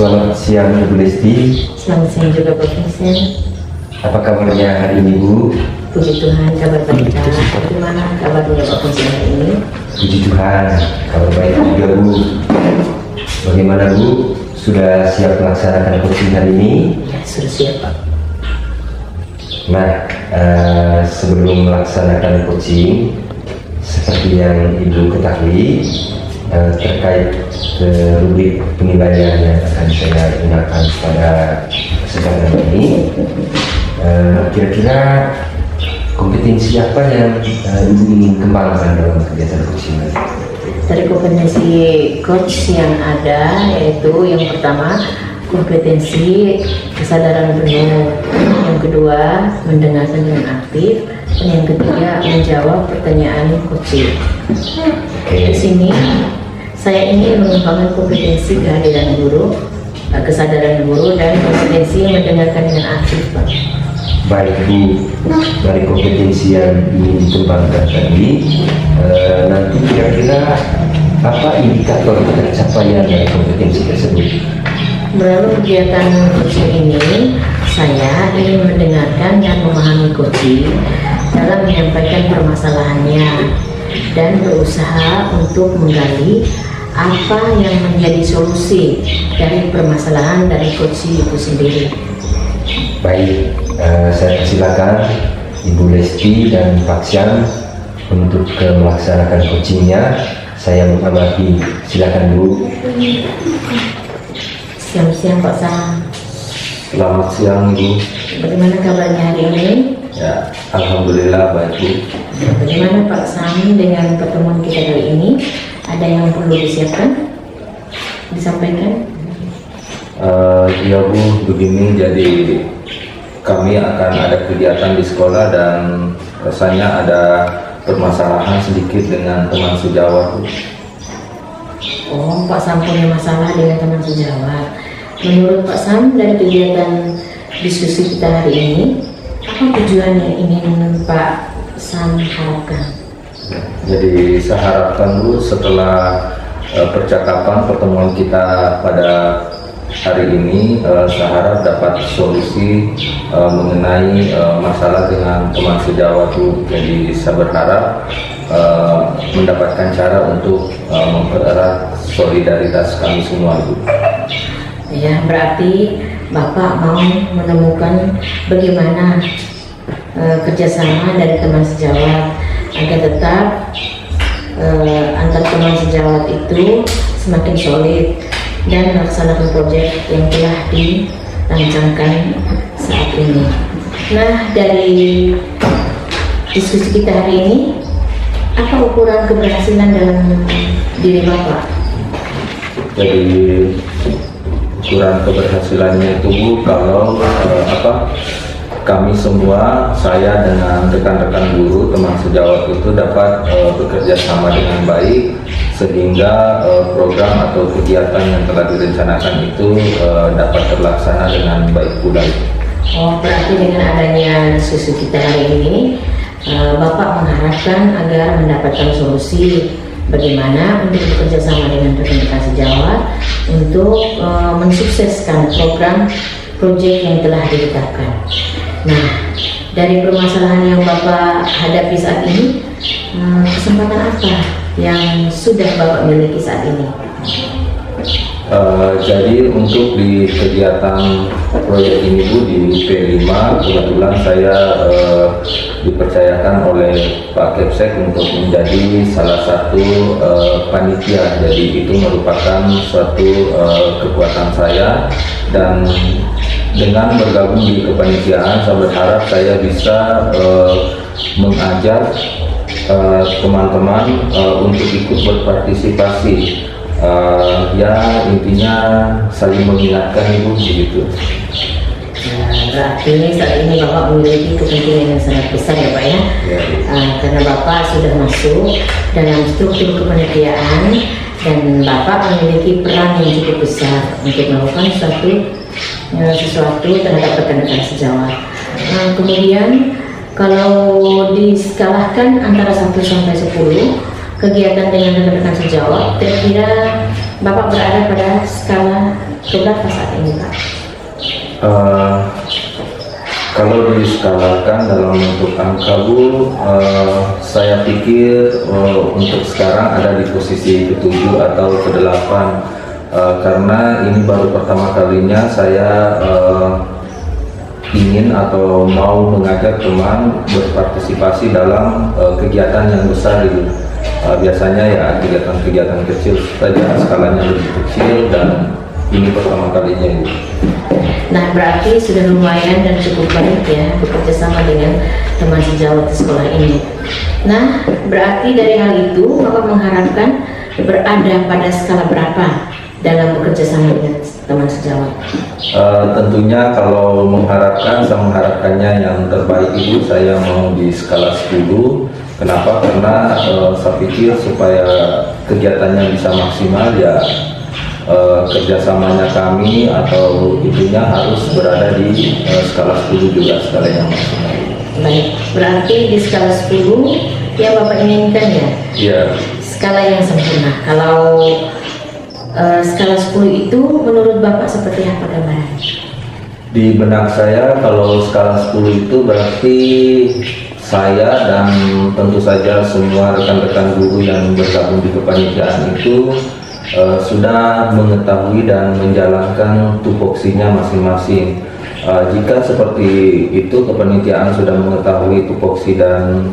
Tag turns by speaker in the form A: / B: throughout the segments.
A: Selamat siang Ibu Lesti.
B: Selamat siang juga Pak Vincent.
A: Apa kabarnya hari ini Bu?
B: Puji Tuhan, kabar baik. Bagaimana kabarnya Pak Vincent hari ini?
A: Puji Tuhan, kabar baik juga Bu. Bagaimana Bu? Sudah siap melaksanakan coaching hari ini?
B: Ya, sudah siap Pak.
A: Nah, sebelum melaksanakan coaching, seperti yang Ibu ketahui, terkait rubrik penilaian yang akan saya gunakan pada kesempatan ini, kira-kira kompetensi apa yang Ibu ingin kembangkan dalam kegiatan coaching?
B: Dari kompetensi coach yang ada, yaitu yang pertama kompetensi kesadaran penuh, yang kedua mendengarkan dengan aktif, dan yang ketiga menjawab pertanyaan coaching. Di sini saya ingin mengembangkan kompetensi kehadiran guru, kesadaran guru, dan kompetensi mendengarkan dengan aktif, Pak.
A: Baik Bu, dari kompetensi yang ingin dikembangkan tadi, nanti kira-kira apa indikator pencapaian dari kompetensi tersebut?
B: Melalui kegiatan coaching ini, saya ingin mendengarkan dan memahami coaching dalam menyampaikan permasalahannya dan berusaha untuk menggali apa yang menjadi solusi dari permasalahan dari coaching itu sendiri.
A: Baik, saya persilakan Ibu Lesti dan Pak Syam untuk melaksanakan coachingnya. Saya mengamati, silakan Bu.
B: Siang-siang Pak Sam.
A: Selamat siang Ibu.
B: Bagaimana kabarnya hari ini?
A: Ya, alhamdulillah baik Bu.
B: Bagaimana Pak Sam dengan pertemuan kita kali ini? Ada yang perlu disiapkan? Disampaikan?
C: Ya Bu, begini, jadi kami akan ada kegiatan di sekolah dan rasanya ada permasalahan sedikit dengan teman sejawat Bu.
B: Oh, Pak Sam punya masalah dengan teman sejawat. Menurut Pak Sam, dari kegiatan diskusi kita hari ini, apa tujuan yang ingin Pak Sam harapkan?
C: Jadi saya harapkan Bu, setelah percakapan pertemuan kita pada hari ini, saya harap dapat solusi mengenai masalah dengan teman sejawat Bu. Jadi saya berharap mendapatkan cara untuk mempererat solidaritas kami semua Bu.
B: Ya, berarti Bapak mau menemukan bagaimana kerjasama dari teman sejawat agar tetap antar teman sejawat itu semakin solid dan melaksanakan proyek yang telah dirancangkan saat ini. Nah, dari diskusi kita hari ini, apa ukuran keberhasilan dalam diri Bapak?
C: Jadi ukuran keberhasilannya itu Bu, kalau kami semua, saya dengan rekan-rekan guru, teman sejawat itu dapat bekerja sama dengan baik sehingga program atau kegiatan yang telah direncanakan itu dapat terlaksana dengan baik pula.
B: Oh, berarti dengan adanya diskusi kita hari ini, Bapak mengharapkan agar mendapatkan solusi bagaimana untuk bekerja sama dengan rekan-rekan sejawat untuk mensukseskan program proyek yang telah ditetapkan. Nah, dari permasalahan yang Bapak hadapi saat ini, kesempatan apa yang sudah Bapak miliki saat ini?
C: Jadi untuk di kegiatan proyek ini Bu, di P5 kebetulan saya dipercayakan oleh Pak Kepsek untuk menjadi salah satu panitia. Jadi itu merupakan suatu kekuatan saya, dan dengan bergabung di kepanitiaan saya berharap saya bisa mengajak teman-teman untuk ikut berpartisipasi. Ya intinya saling mengingatkan Ibu begitu.
B: Berarti saat ini Bapak memiliki kepentingan yang sangat besar ya Pak ya, karena Bapak sudah masuk dalam struktur kepanitiaan dan Bapak memiliki peran yang cukup besar untuk melakukan sesuatu terhadap rekan-rekan sejawat. Kemudian kalau diskalahkan antara 1 sampai 10 kegiatan dengan rekan-rekan sejawat, kira-kira Bapak berada pada skala keberapa saat ini Pak?
C: Kalau diskalakan dalam bentuk angka Bu, saya pikir untuk sekarang ada di posisi ke-7 atau ke-8, karena ini baru pertama kalinya saya ingin atau mau mengajak teman berpartisipasi dalam kegiatan yang besar itu. Biasanya ya kegiatan-kegiatan kecil saja, skalanya lebih kecil, dan ini pertama kalinya Bu.
B: Nah, berarti sudah lumayan dan cukup baik ya bekerja sama dengan teman sejawat di sekolah ini. Nah, berarti dari hal itu Bapak mengharapkan berada pada skala berapa dalam bekerja sama dengan teman sejawat?
C: Tentunya kalau saya mengharapkannya yang terbaik Ibu, saya mau di skala 10. Kenapa? Karena saya pikir supaya kegiatannya bisa maksimal ya kerjasamanya kami atau itunya harus berada di skala 10 juga, skala yang maksimal.
B: Baik, berarti di skala 10 yang Bapak inginkan ya?
C: Iya.
B: Skala yang sempurna. Kalau skala 10 itu menurut Bapak seperti apa gambarannya?
C: Di benak saya kalau skala 10 itu berarti saya dan tentu saja semua rekan-rekan guru yang bergabung di kepanitiaan itu sudah mengetahui dan menjalankan tupoksinya masing-masing. Jika seperti itu kepanitiaan sudah mengetahui tupoksi dan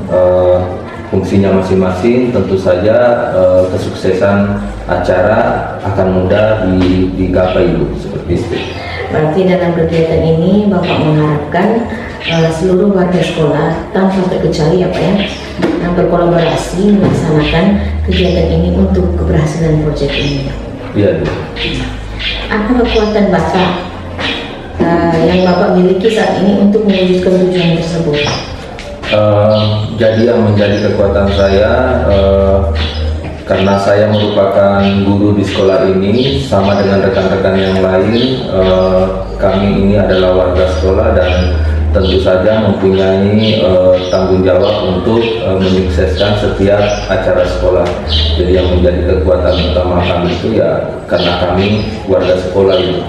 C: fungsinya masing-masing, tentu saja kesuksesan acara akan mudah digapai Bu, seperti itu.
B: Berarti dalam kegiatan ini Bapak mengharapkan seluruh warga sekolah tanpa terkecuali apa ya, yang berkolaborasi melaksanakan kegiatan ini untuk keberhasilan proyek ini.
C: Iya Bu.
B: Apa kekuatan Bapak yang Bapak miliki saat ini untuk mewujudkan tujuan tersebut?
C: Jadi yang menjadi kekuatan saya karena saya merupakan guru di sekolah ini sama dengan rekan-rekan yang lain, kami ini adalah warga sekolah dan tentu saja mempunyai tanggung jawab untuk menyukseskan setiap acara sekolah. Jadi yang menjadi kekuatan utama kami itu ya karena kami warga sekolah itu.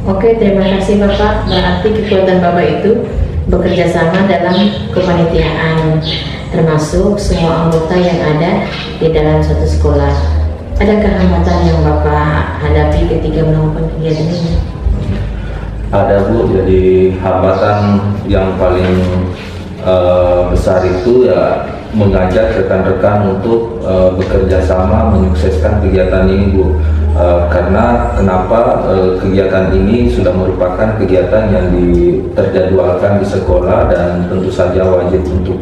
B: Oke, terima kasih Bapak. Berarti kekuatan Bapak itu bekerja sama dalam kepanitiaan, termasuk semua anggota yang ada di dalam suatu sekolah. Adakah hambatan yang Bapak hadapi ketika melakukan kegiatan ini?
C: Ada Bu, jadi hambatan yang paling besar itu ya mengajak rekan-rekan untuk bekerja sama menyukseskan kegiatan ini Bu. Karena kenapa kegiatan ini sudah merupakan kegiatan yang terjadwalkan di sekolah dan tentu saja wajib untuk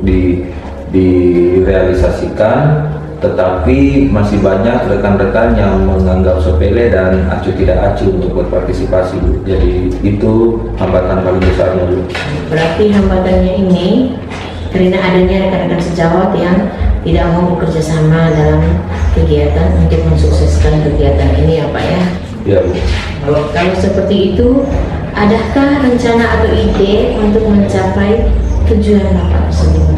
C: direalisasikan, tetapi masih banyak rekan-rekan yang menganggap sepele dan acuh tidak acuh untuk berpartisipasi Bu. Jadi itu hambatan paling besarnya Bu.
B: Berarti hambatannya ini karena adanya rekan-rekan sejawat yang tidak mau bekerja sama dalam kegiatan untuk mensukseskan kegiatan ini ya Pak ya?
C: Iya Bu.
B: Kalau seperti itu, adakah rencana atau ide untuk mencapai tujuan Bapak tersebut?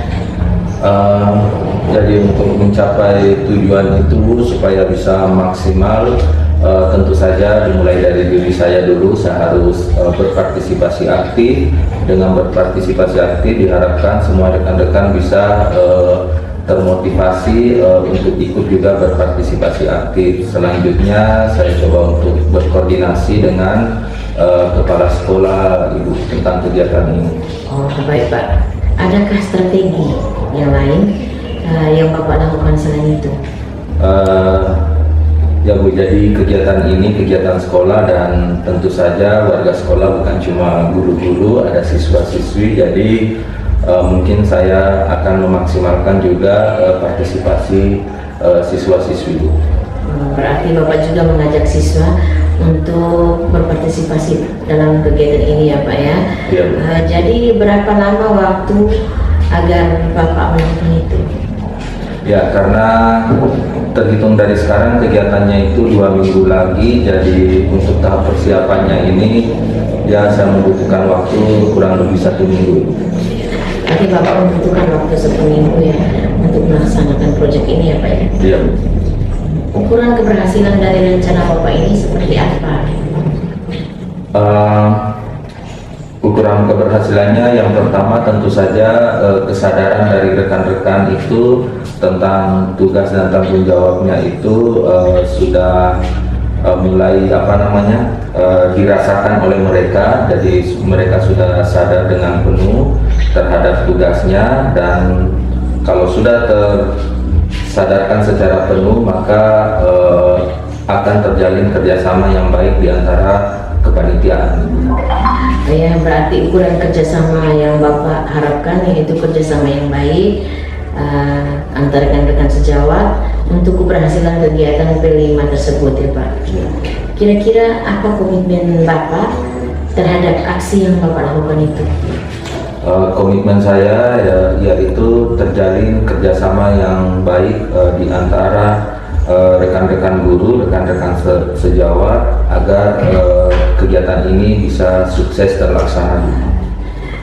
C: Jadi untuk mencapai tujuan itu supaya bisa maksimal, tentu saja dimulai dari diri saya dulu. Saya harus berpartisipasi aktif. Dengan berpartisipasi aktif diharapkan semua rekan-rekan bisa termotivasi untuk ikut juga berpartisipasi aktif. Selanjutnya saya coba untuk berkoordinasi dengan kepala sekolah Ibu tentang kegiatan ini.
B: Oh baik Pak. Adakah strategi yang lain yang Bapak lakukan selain itu?
C: Ya Bu, jadi kegiatan ini kegiatan sekolah dan tentu saja warga sekolah bukan cuma guru-guru, ada siswa-siswi. Jadi mungkin saya akan memaksimalkan juga partisipasi siswa-siswi.
B: Berarti Bapak juga mengajak siswa untuk berpartisipasi dalam kegiatan ini ya Pak ya?
C: Ya,
B: jadi berapa lama waktu agar Bapak melakukan itu?
C: Ya, karena terhitung dari sekarang kegiatannya itu 2 minggu lagi, jadi untuk tahap persiapannya ini ya saya membutuhkan waktu kurang lebih 1 minggu.
B: Berarti Bapak membutuhkan waktu 1 minggu ya untuk melaksanakan proyek ini ya Pak ya?
C: Iya.
B: ukuran keberhasilan dari rencana Bapak ini seperti apa?
C: Ukuran keberhasilannya yang pertama tentu saja kesadaran dari rekan-rekan itu tentang tugas dan tanggung jawabnya itu sudah mulai dirasakan oleh mereka. Jadi mereka sudah sadar dengan penuh terhadap tugasnya, dan kalau sudah tersadarkan secara penuh maka akan terjalin kerjasama yang baik di antara kepanitiaan.
B: Ya, berarti ukuran kerjasama yang Bapak harapkan yaitu kerjasama yang baik antara rekan-rekan sejawat untuk keberhasilan kegiatan P5 tersebut ya Pak. Kira-kira apa komitmen Bapak terhadap aksi yang Bapak lakukan itu?
C: Komitmen saya yaitu terjalin kerjasama yang baik di antara rekan-rekan guru, rekan-rekan sejawat agar kegiatan ini bisa sukses terlaksana.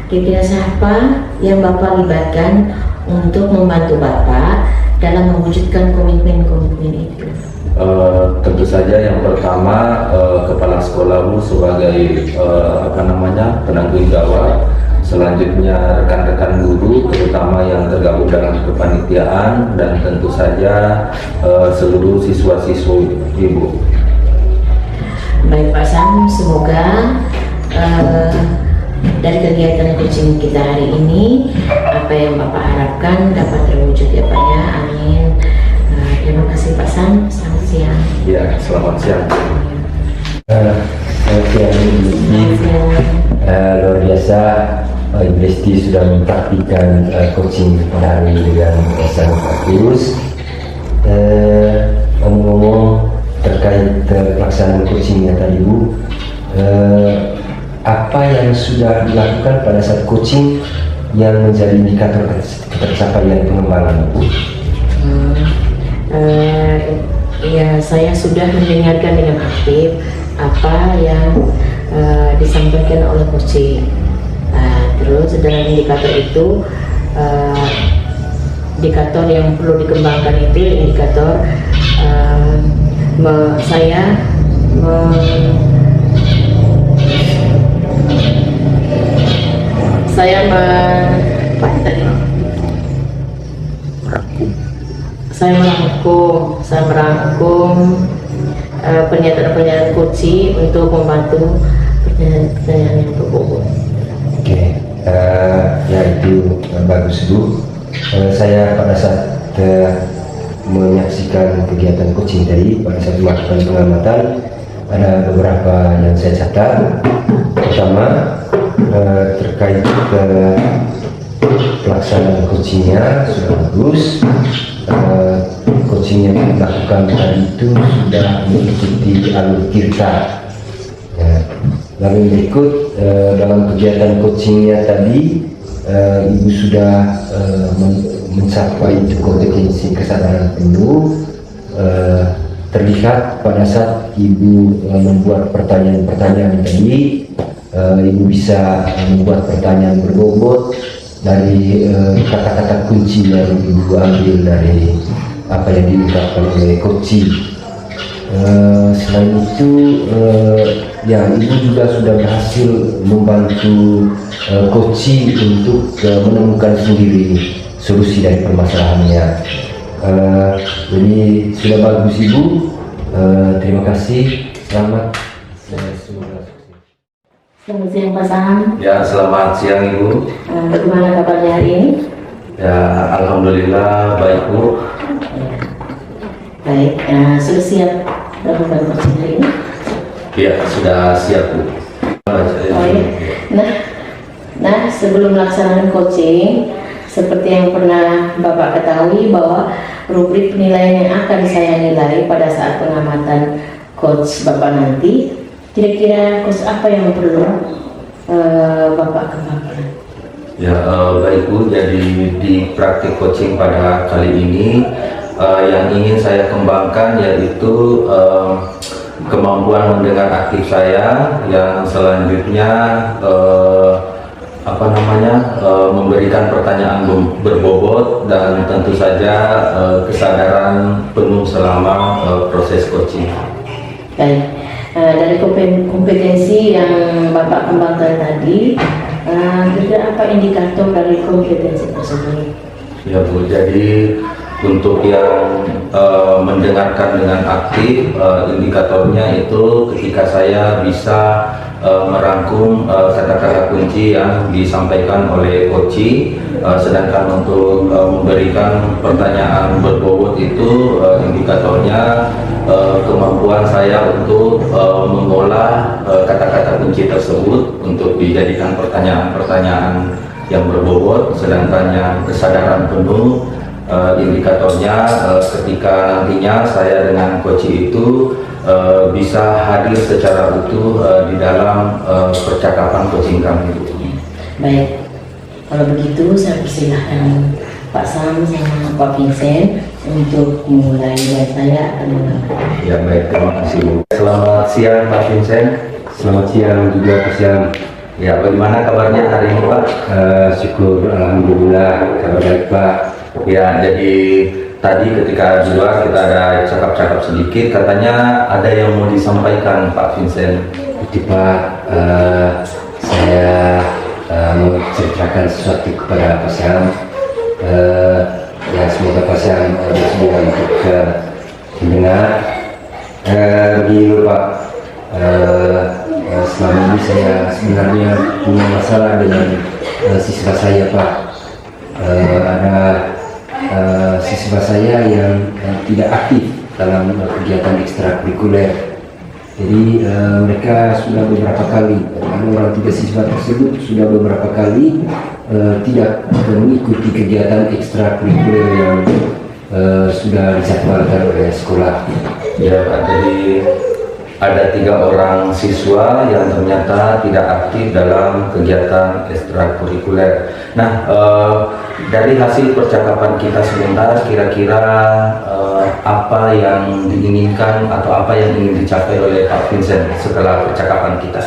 B: Kira-kira siapa yang Bapak libatkan untuk membantu Bapak dalam mewujudkan komitmen-komitmen itu?
C: Tentu saja yang pertama kepala sekolah Bu sebagai penanggung jawab. Selanjutnya rekan-rekan guru terutama yang tergabung dalam kepanitiaan, dan tentu saja seluruh siswa-siswi Ibu.
B: Baik Pak Sam, semoga dari kegiatan coaching kita hari ini apa yang Bapak harapkan dapat terwujud ya Pak ya. Amin. Terima kasih Pak Sam. Selamat siang.
C: Ya, selamat siang.
A: Selamat siang. Luar biasa. Ibu Lesti sudah mempraktikkan coaching pada hari dengan sangat bagus. Ngomong-ngomong terkait pelaksanaan coachingnya tadi Bu, apa yang sudah dilakukan pada saat coaching yang menjadi indikator ketercapaian pengembangan Bu?
B: Ya, saya sudah mendengarkan dengan aktif apa yang disampaikan oleh coaching. Terus dalam indikator itu, indikator yang perlu dikembangkan itu indikator saya merangkum pernyataan-pernyataan coaching untuk membantu pertanyaan yang berbobot.
A: Oke, ya itu bagus Bu. Saya pada saat menyaksikan kegiatan coaching tadi, pada saat melakukan pengamatan, ada beberapa yang saya catat. Pertama, terkait pelaksanaan coachingnya sudah bagus. Coaching yang dilakukan tadi itu sudah mengikuti alur tirta. Lalu berikut dalam kegiatan coachingnya tadi, Ibu sudah mencapai itu kompetensi kesadaran penuh. Terlihat pada saat Ibu membuat pertanyaan-pertanyaan tadi, Ibu bisa membuat pertanyaan berbobot dari kata-kata kunci yang Ibu ambil dari apa yang diungkapkan oleh coaching. Selain itu, ya Ibu juga sudah berhasil membantu coaching untuk menemukan sendiri solusi dari permasalahannya. Jadi sudah bagus Ibu. Terima kasih. Selamat.
B: Selamat siang Pak Sam.
C: Ya, selamat siang Ibu.
B: Bagaimana kabarnya hari ini?
C: Ya, alhamdulillah baik Bu.
B: Baik, sudah siap melakukan coaching hari ini?
C: Ya, sudah siap Bu.
B: Oh iya. Nah, sebelum melaksanakan coaching, seperti yang pernah Bapak ketahui bahwa rubrik penilaian yang akan saya nilai pada saat pengamatan coach Bapak nanti, kira-kira coach apa yang perlu Bapak kembangkan?
C: Ya, baik Bu. Jadi di praktik coaching pada kali ini yang ingin saya kembangkan yaitu kemampuan mendengar aktif saya, yang selanjutnya memberikan pertanyaan berbobot dan tentu saja kesadaran penuh selama proses coaching.
B: Baik, dari kompetensi yang Bapak kembangkan tadi, kira-kira apa indikator dari kompetensi tersebut?
C: Ya Bu, jadi untuk yang mendengarkan dengan aktif, indikatornya itu ketika saya bisa merangkum kata-kata kunci yang disampaikan oleh coach, sedangkan untuk memberikan pertanyaan berbobot itu indikatornya kemampuan saya untuk mengolah kata-kata kunci tersebut untuk dijadikan pertanyaan-pertanyaan yang berbobot, sedangkan yang kesadaran penuh indikatornya ketika nantinya saya dengan coach itu bisa hadir secara utuh di dalam percakapan coaching kami.
B: Baik, kalau begitu saya persilahkan Pak Sam sama Pak Vincent untuk memulai, dan saya akan menanggapi.
C: Ya baik, terima kasih Bu. Selamat siang Pak Vincent.
A: Selamat siang juga Pak Syam.
C: Ya, bagaimana kabarnya hari ini Pak?
A: Syukur, alhamdulillah, kabar baik Pak.
C: Ya, jadi tadi ketika di luar kita ada cakap-cakap sedikit, katanya ada yang mau disampaikan Pak Vincent.
A: Itu Pak, saya mau ceritakan sesuatu kepada Pak Syam. Ya semoga Pak Syam bersedia untuk mendengar. Begini Pak, selama ini saya sebenarnya punya masalah dengan siswa saya Pak. Ada siswa saya yang tidak aktif dalam kegiatan ekstrakurikuler. Jadi mereka sudah beberapa kali, ada orang 3 siswa tersebut sudah beberapa kali tidak mengikuti kegiatan ekstrakurikuler yang sudah dijadwalkan oleh sekolah.
C: Ya Pak, jadi ada 3 orang siswa yang ternyata tidak aktif dalam kegiatan ekstrakurikuler. Nah, dari hasil percakapan kita sebentar, kira-kira apa yang diinginkan atau apa yang ingin dicapai oleh Pak Vincent setelah percakapan kita?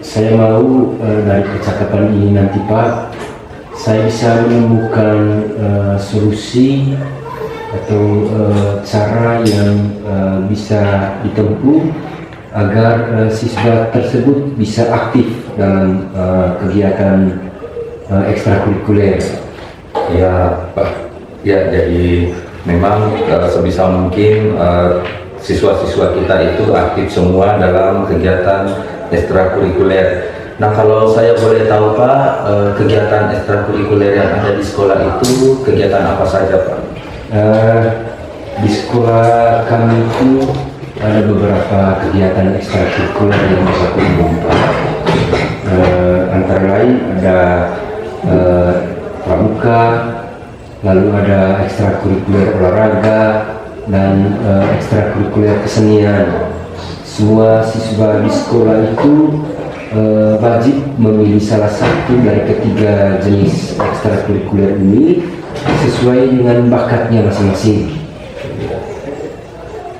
A: Saya mau dari percakapan ini nanti Pak, saya bisa menemukan solusi atau cara yang bisa ditempuh agar siswa tersebut bisa aktif dalam kegiatan ekstrakurikuler.
C: Ya Pak, ya jadi memang sebisa mungkin siswa-siswa kita itu aktif semua dalam kegiatan ekstrakurikuler. Nah, kalau saya boleh tahu Pak, kegiatan ekstrakurikuler yang ada di sekolah itu kegiatan apa saja Pak?
A: Di sekolah kami itu ada beberapa kegiatan ekstrakurikuler yang berlaku umum Pak. Antara lain ada pramuka, lalu ada ekstrakurikuler olahraga dan ekstrakurikuler kesenian. Semua siswa di sekolah itu wajib memilih salah satu dari ketiga jenis ekstrakurikuler ini sesuai dengan bakatnya masing-masing.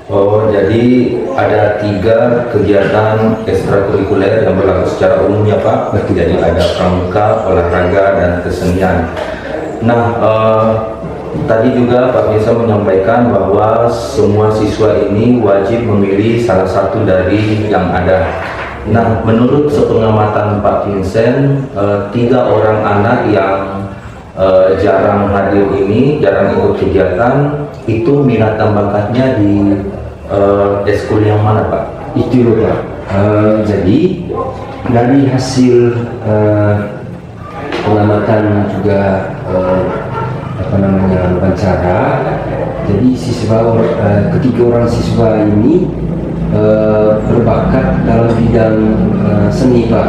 C: Oh, jadi ada 3 kegiatan ekstrakurikuler yang berlaku secara umum ya Pak?
A: Betul.
C: Jadi ada pramuka, olahraga, dan kesenian. Nah, tadi juga Pak Vincent menyampaikan bahwa semua siswa ini wajib memilih salah satu dari yang ada. Nah, menurut sepengamatan Pak Vincent, 3 orang anak yang jarang hadir ini, jarang ikut kegiatan, itu minat dan bakatnya di eskul yang mana Pak?
A: Itu loh Pak. Jadi dari hasil pengamatan juga wawancara, jadi ketiga orang siswa ini berbakat dalam bidang seni Pak.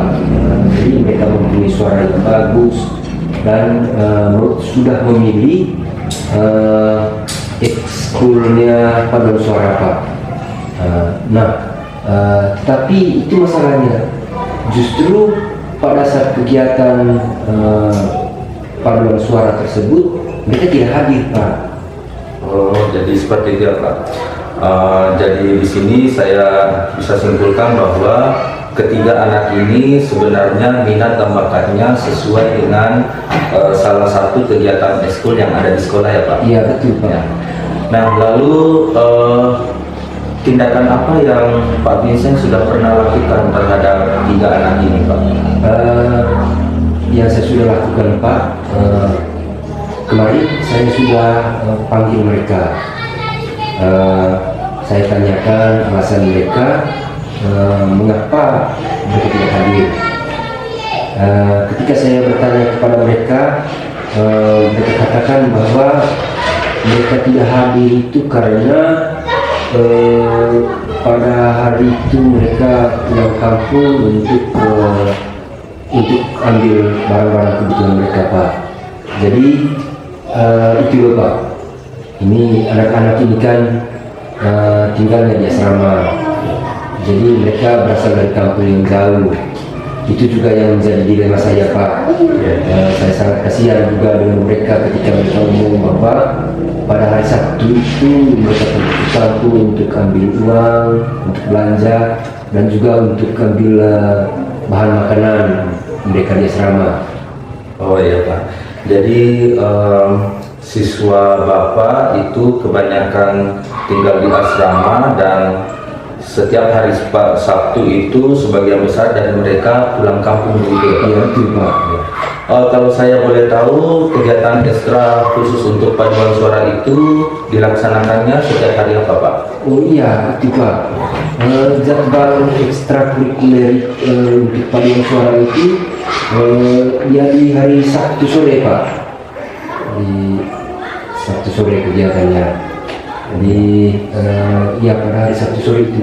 A: Jadi mereka mempunyai suara yang bagus dan sudah memilih ekskulnya paduan suara Pak. Tetapi itu masalahnya, justru pada saat kegiatan paduan suara tersebut mereka tidak hadir Pak.
C: Oh, jadi seperti itu ya Pak. Jadi di sini saya bisa simpulkan bahwa ketiga anak ini sebenarnya minat dan bakatnya sesuai dengan salah satu kegiatan ekskul yang ada di sekolah ya Pak?
A: Iya betul Pak.
C: Nah lalu tindakan apa yang Pak Vincent sudah pernah lakukan terhadap tiga anak ini Pak?
A: Yang saya sudah lakukan Pak, kemarin saya sudah panggil mereka. Saya tanyakan alasan mereka mengapa mereka tidak hadir. Ketika saya bertanya kepada mereka, mereka katakan bahwa mereka tidak hadir itu karena pada hari itu mereka pulang kampung untuk ambil barang-barang kebutuhan mereka Pak. Jadi itu loh Pak. Ini anak-anak ini kan tinggalnya di asrama. Jadi mereka berasal dari kampung yang jauh. Itu juga yang menjadi dilema saya Pak. Saya sangat kasihan juga dengan mereka ketika mereka umum bahwa pada hari Sabtu itu mereka pergi ke kampung untuk ambil uang, untuk belanja, dan juga untuk ambil bahan makanan mereka di asrama.
C: Oh iya Pak. Jadi siswa Bapak itu kebanyakan tinggal di asrama dan setiap hari Sabtu itu sebagian besar dari mereka pulang kampung gitu.
A: Iya betul Pak.
C: Kalau saya boleh tahu kegiatan ekstra khusus untuk paduan suara itu dilaksanakannya setiap hari apa Pak?
A: Oh iya itu Pak. Jadwal ekstrakurikuler untuk paduan suara itu ya di hari Sabtu sore Pak. Di Sabtu sore kegiatannya. Jadi ya pada hari Sabtu sore itu.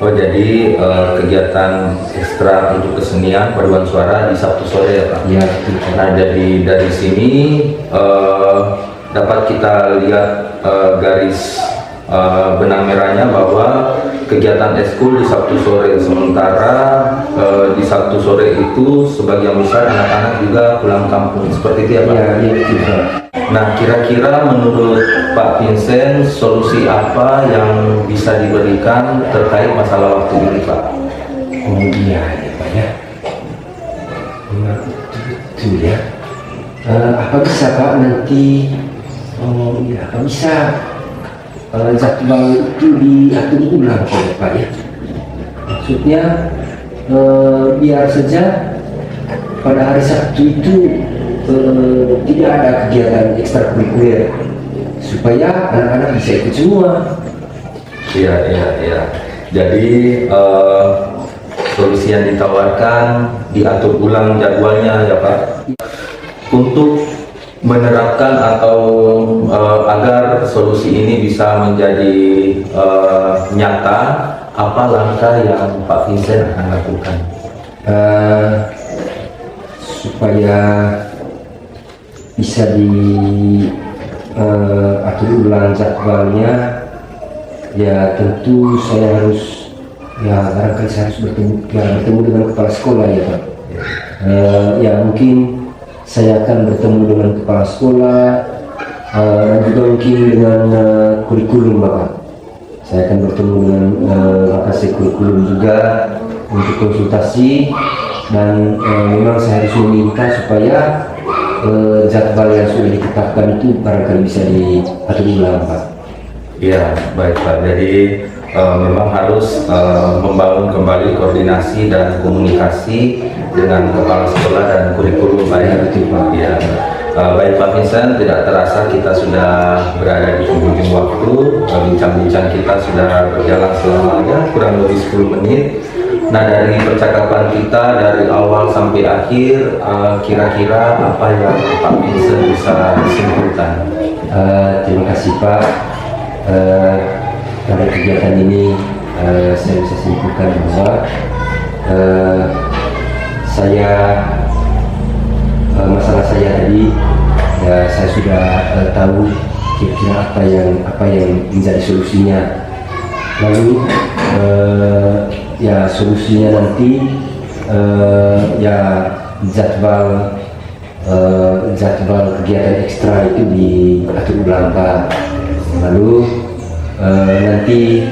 C: Oh jadi kegiatan ekstra untuk kesenian paduan suara di Sabtu sore ya Pak?
A: Iya betul Pak.
C: Nah jadi dari sini dapat kita lihat garis benang merahnya bahwa kegiatan ekskul di Sabtu sore, sementara di Sabtu sore itu sebagian besar anak-anak juga pulang kampung, seperti itu ya Pak?
A: Iya betul Pak.
C: Nah kira-kira menurut Pak Vincent solusi apa yang bisa diberikan terkait masalah waktu ini Pak?
A: Oh iya ya Pak ya. Betul ya. Apa bisa Pak nanti? Oh iya apa bisa jadwal itu diatur ulang ya Pak ya? Maksudnya biar saja pada hari Sabtu itu tidak ada kegiatan ekstrakurikuler supaya anak-anak bisa ikut semua.
C: Iya. Jadi solusi yang ditawarkan diatur ulang jadwalnya ya Pak. Untuk menerapkan atau agar solusi ini bisa menjadi nyata, apa langkah yang Pak Vincent akan lakukan?
A: Supaya bisa diatur ulang jadwalnya, ya tentu saya harus barangkali saya harus bertemu dengan kepala sekolah ya Pak. Ya mungkin saya akan bertemu dengan kepala sekolah dan juga mungkin dengan kurikulum Bapak. Saya akan bertemu dengan lokasi kurikulum juga untuk konsultasi, dan memang saya harus meminta supaya jadwal yang sudah ditetapkan itu barangkali bisa diatur ulang Pak.
C: Iya, baik Pak. Jadi memang harus membangun kembali koordinasi dan komunikasi dengan kepala sekolah dan kurikulum Pak.
A: Ya, betul Pak.
C: Ya. Baik Pak Vincent, tidak terasa kita sudah berada di penghujung waktu. Bincang-bincang kita sudah berjalan selama kurang lebih 10 menit. Nah dari percakapan kita dari awal sampai akhir, kira-kira apa yang Pak Vincent bisa simpulkan?
A: Terima kasih Pak. Pada kegiatan ini saya bisa simpulkan bahwa masalah saya tadi saya sudah tahu kira-kira apa yang menjadi solusinya. Lalu ya solusinya nanti ya jadwal kegiatan ekstra itu diatur ulang Pak. Lalu nanti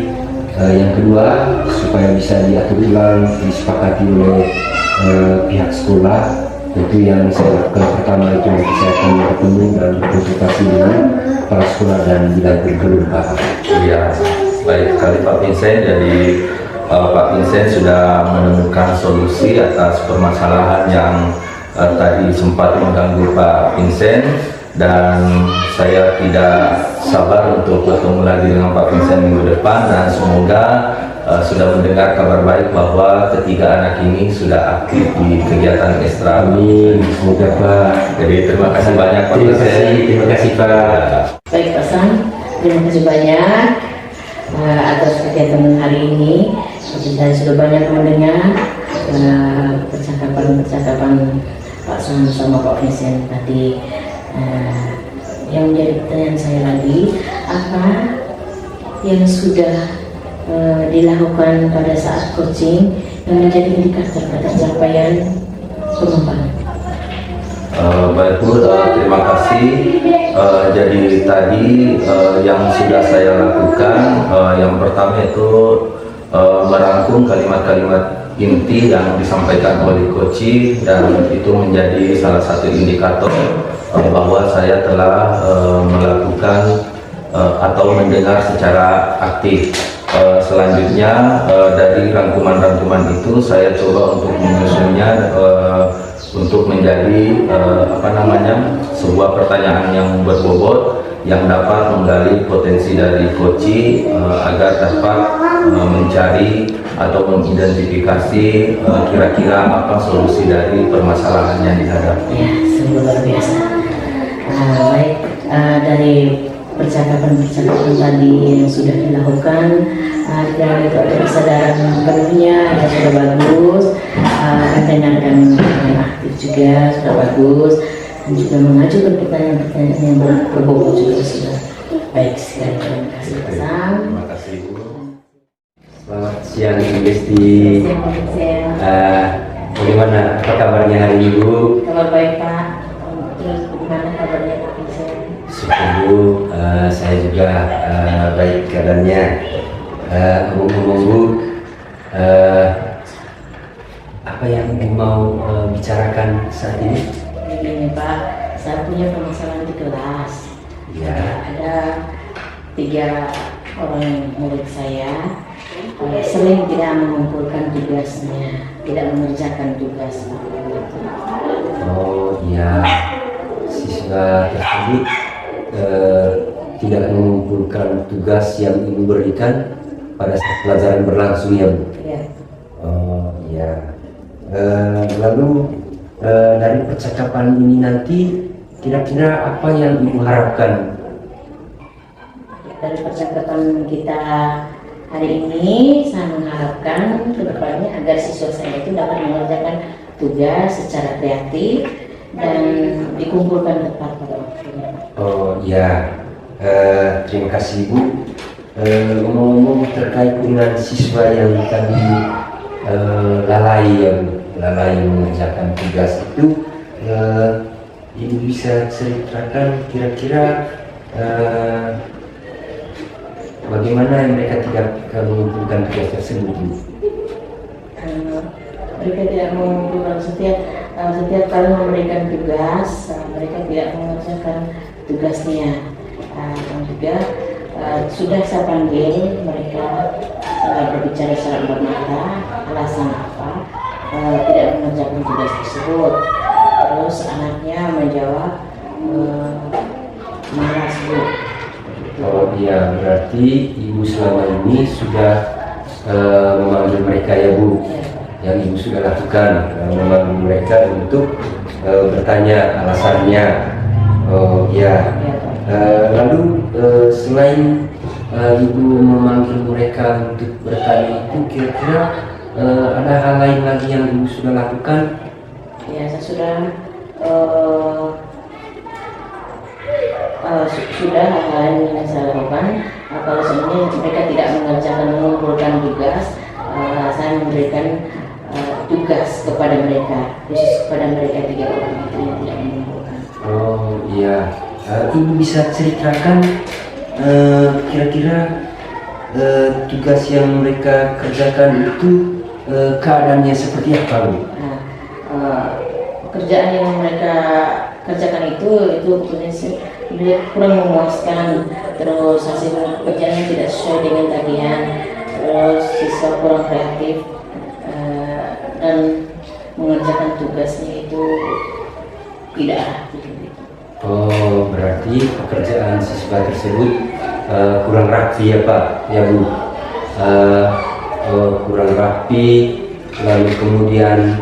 A: Yang kedua, supaya bisa diatur ulang, disepakati oleh pihak sekolah. Tentu yang saya lakukan pertama itu nanti saya akan bertemu dan berkonsultasi dengan kepala sekolah dan bidang kurikulum, Pak.
C: Ya, baik sekali Pak Vincent. Jadi Pak Vincent sudah menemukan solusi atas permasalahan yang tadi sempat mengganggu Pak Vincent, dan saya tidak sabar untuk bertemu lagi dengan Pak Vincent minggu depan, dan semoga sudah mendengar kabar baik bahwa ketiga anak ini sudah aktif di kegiatan ekstra.
A: Amin, semoga Pak.
C: Jadi terima kasih banyak Pak Vincent.
A: Terima kasih Pak.
B: Baik Pak Sam, terima kasih banyak atas kegiatan hari ini. Saya sudah banyak mendengar percakapan Pak Sam sama Pak Vincent tadi. Yang menjadi pertanyaan saya lagi, apa yang sudah dilakukan pada saat coaching yang menjadi indikator atas capaian pengembangan?
C: Baik Bu, terima kasih. Jadi tadi yang sudah saya lakukan, yang pertama itu merangkum kalimat-kalimat inti yang disampaikan oleh coach, dan itu menjadi salah satu indikator bahwa saya telah melakukan atau mendengar secara aktif. Selanjutnya dari rangkuman-rangkuman itu saya coba untuk menyusunnya untuk menjadi sebuah pertanyaan yang berbobot yang dapat menggali potensi dari coach agar dapat mencari atau mengidentifikasi kira-kira apa solusi dari permasalahan yang dihadapi.
B: Ya, sungguh luar biasa. Baik, dari percakapan tadi yang sudah dilakukan, dan itu ada kesadaran penuhnya, ya sudah bagus. Mendengarkan yang aktif juga sudah bagus, dan juga mengajukan pertanyaan-pertanyaan yang berbobot juga sudah baik sekali. Terima kasih Pak Sam.
C: Terima kasih Bu.
A: Selamat siang Ibu Desti. Bagaimana? Apa kabarnya hari ini Bu?
B: Kabar baik Pak. Terus bagaimana kabarnya Pak Vincent?
A: Syukur Bu, saya juga baik keadaannya. Ngomong-ngomong Bu, apa yang Ibu mau bicarakan saat ini?
B: Begini Pak, saya punya permasalahan di kelas.
A: Ya.
B: Ada 3 orang murid saya sering tidak mengumpulkan tugasnya, tidak mengerjakan tugas.
A: Oh iya, siswa tersebut tidak mengumpulkan tugas yang Ibu berikan pada saat pelajaran berlangsung ya Bu?
B: Ya.
A: Oh iya. Lalu dari percakapan ini nanti kira-kira apa yang Ibu harapkan?
B: Dari percakapan kita hari ini, saya mengharapkan kedepannya agar siswa saya itu dapat mengerjakan tugas secara kreatif dan dikumpulkan tepat pada waktunya.
A: Oh iya, terima kasih Bu. Ngomong-ngomong terkait dengan siswa yang tadi lalai mengerjakan tugas itu, Ibu bisa ceritakan kira-kira bagaimana mereka tidak mengumpulkan tugas tersebut?
B: Mereka tidak mengumpulkan setiap kali memberikan tugas, mereka tidak mengerjakan tugasnya. Dan juga sudah saya panggil mereka berbicara secara bermata, alasan apa tidak mengerjakan tugas tersebut. Terus anaknya menjawab malas Bu.
A: Oh iya, berarti Ibu selama ini sudah memanggil mereka ya Bu. Yang Ibu sudah lakukan, memanggil mereka untuk bertanya alasannya. Oh iya. Lalu selain Ibu memanggil mereka untuk bertanya itu, kira-kira ada hal lain lagi yang Ibu sudah lakukan?
B: Ya, saya sudah hal yang saya lakukan. Kalau sebenarnya mereka tidak mengumpulkan tugas, saya memberikan tugas kepada mereka, khusus kepada mereka 3 orang itu yang tidak mengumpulkan.
A: Oh iya, Ibu bisa ceritakan kira-kira tugas yang mereka kerjakan itu keadaannya seperti apa, Bu?
B: Nah, pekerjaan yang mereka kerjakan itu kondisi kurang memuaskan, terus hasil pekerjaannya tidak sesuai dengan tagihan, terus siswa kurang kreatif dan mengerjakan tugasnya itu tidak rapi.
A: Oh, berarti pekerjaan siswa tersebut kurang rapi ya Pak, ya Bu? Kurang rapi, lalu kemudian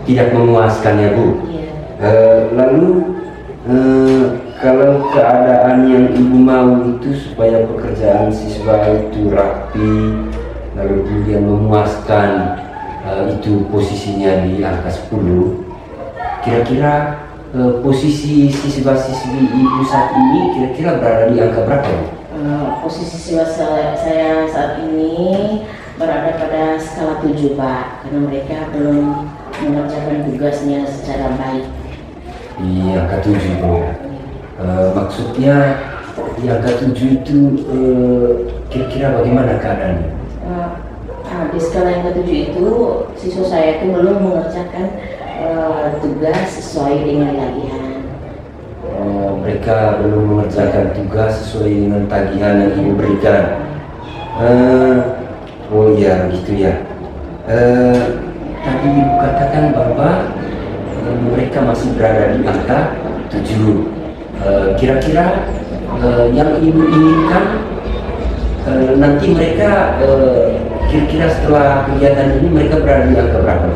A: tidak memuaskan ya Bu?
B: Iya.
A: Lalu kalau keadaan yang Ibu mau itu supaya pekerjaan siswa itu rapi, lalu kemudian memuaskan, itu posisinya di angka 10, kira-kira posisi siswa-siswi Ibu saat ini kira-kira berada di angka berapa?
B: Posisi siswa saya saat ini berada pada skala 7 Pak, karena mereka belum mengerjakan tugasnya secara baik.
A: Di angka 7 Bu. Maksudnya di angka 7 itu kira-kira bagaimana keadaannya?
B: Di skala yang ke-7 itu siswa saya itu belum mengerjakan tugas sesuai dengan tagihan.
A: Mereka belum mengerjakan tugas sesuai dengan tagihan yang Ibu berikan. Oh iya, gitu ya. Tadi Ibu katakan bahwa mereka masih berada di angka 7. Kira-kira yang Ibu inginkan nanti mereka kira-kira setelah kegiatan ini mereka berada di angka berapa?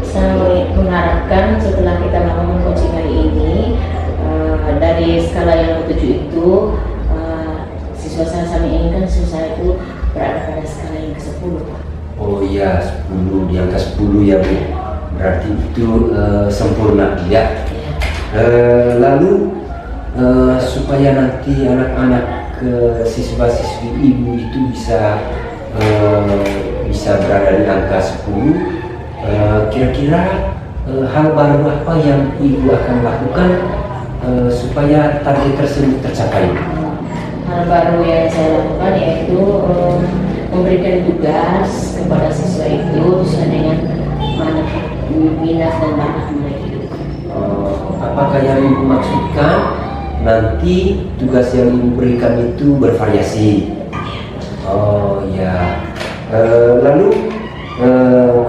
B: Saya mengharapkan setelah kita melakukan coaching hari ini, dari skala yang ke-7 itu siswa saya inginkan siswa saya itu berada pada skala yang ke-10.
A: Oh iya, 10, di angka 10 ya Bu. Berarti itu sempurna ya. Lalu supaya nanti anak-anak siswa-siswi Ibu itu bisa berada di angka 10, kira-kira hal baru apa yang Ibu akan lakukan supaya target tersebut tercapai?
B: Hal baru yang saya lakukan yaitu memberikan tugas kepada siswa itu sesuai dengan minat dan bakat mereka.
A: Apakah yang Ibu maksudkan nanti tugas yang Ibu berikan itu bervariasi? Oh ya. Lalu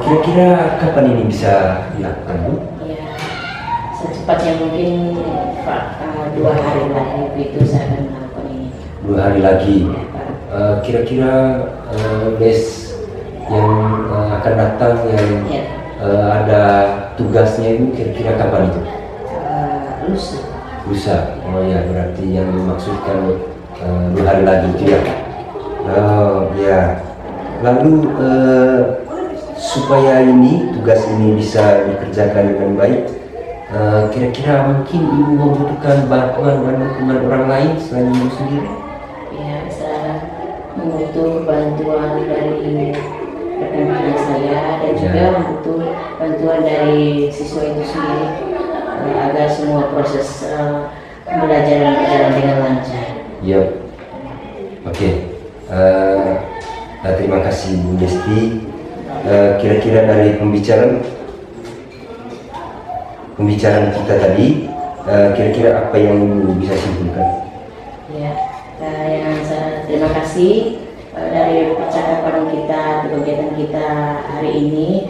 A: kira-kira kapan ini bisa dilakukan, Bu?
B: Ya, secepatnya mungkin Pak, 2 hari lagi itu saya akan melakukan ini.
A: 2 hari lagi. Kira-kira les yang akan datang yang ada tugasnya itu kira-kira kapan itu?
B: Lusa.
A: Lusa. Oh ya, berarti yang dimaksudkan 2 hari lagi itu ya. Oh ya. Lalu supaya tugas ini bisa dikerjakan dengan baik, kira-kira mungkin Ibu membutuhkan bantuan dan dukungan orang lain selain Ibu sendiri?
B: Ya, saya membutuh bantuan dari rekan-rekan saya dan juga membutuh bantuan dari siswa itu sendiri agar semua proses pembelajaran berjalan dengan lancar.
A: Iya. Oke. Terima kasih Bu Desti. Kira-kira dari pembicaraan kita tadi, kira-kira apa yang Ibu bisa simpulkan?
B: Ya, yang saya terima kasih dari percakapan kita, kegiatan kita hari ini,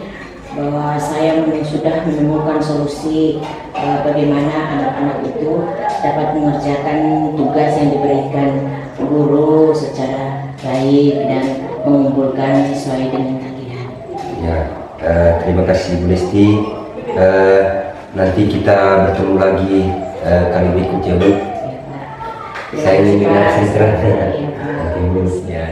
B: bahwa saya sudah menemukan solusi bagaimana anak-anak itu dapat mengerjakan tugas yang diberikan guru secara baik dan mengumpulkan sesuai dengan tagihan.
A: Ya, terima kasih Bu Desti. Nanti kita bertemu lagi kali berikutnya Bu.
B: Ya, Pak.
A: Saya ingin mendengar cerita.
B: Ya, Pak.
A: Oke Bu. Ya.